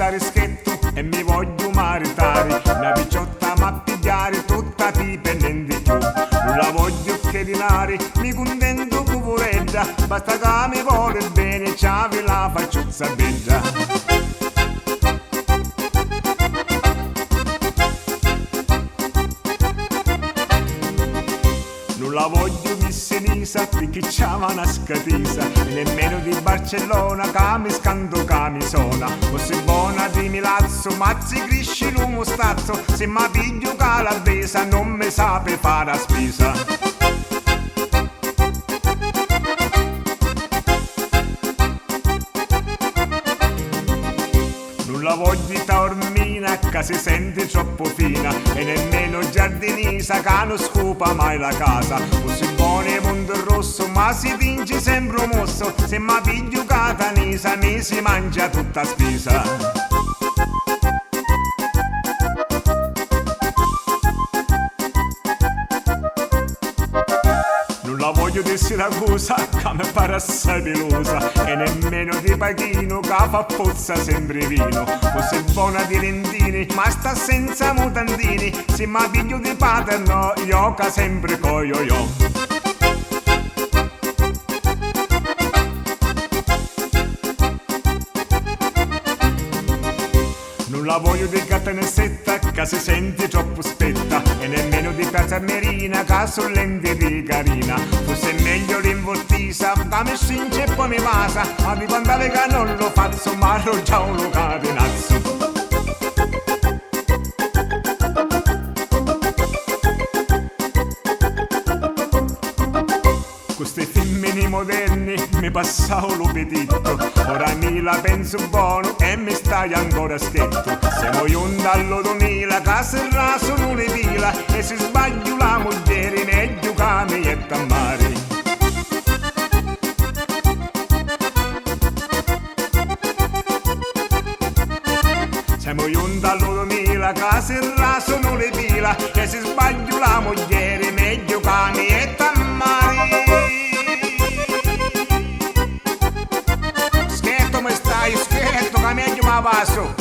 stare schietto e mi voglio maritare. Una picciotta ma pigliare tutta dipendente più. Non la voglio che dinari, mi contento cuvoreggia. Basta che mi vuole bene, ciavi la facciuzza bella. Non la voglio di Senisa perché c'ha una scatisa, e nemmeno di Barcellona che mi scando camisona. O se buona di Milazzo, mazzi cresci l'uomo stazzo, se mi piglio calabresa non mi sape fare la spesa. Non la voglio taormina che si sente troppo fina, e nemmeno giardinisa che non scopa mai la casa. O si buone Monterosso ma si vince sempre mosso, se mi piglio catanisa mi si mangia tutta spesa. Non la voglio di Siracusa che mi pare assai pelosa, e nemmeno di Pachino che fa pozza sempre vino. O se buona di Lentini ma sta senza mutandini, se mi piglio di Paterno io che sempre coio io. Non la voglio di Catanessetta che si sente troppo spetta, e nemmeno di Piazza Merina che sono lente di carina. Forse è meglio l'involtisa che mi stringe e poi mi passa, ma di quant'ale che non lo faccio ma lo già uno catenazzo. Questi femmini moderni mi passavo l'opetito, ora mi la penso buono e mi stai ancora schietto. Siamo io dallo 2000 che se raso non ne pila, e se sbaglio la moglie meglio che mi jetta a mare. Siamo io dallo 2000 che se raso non ne pila, e se sbaglio la moglie meglio che mi jetta a mare. Scherzo, che meglio mi passo.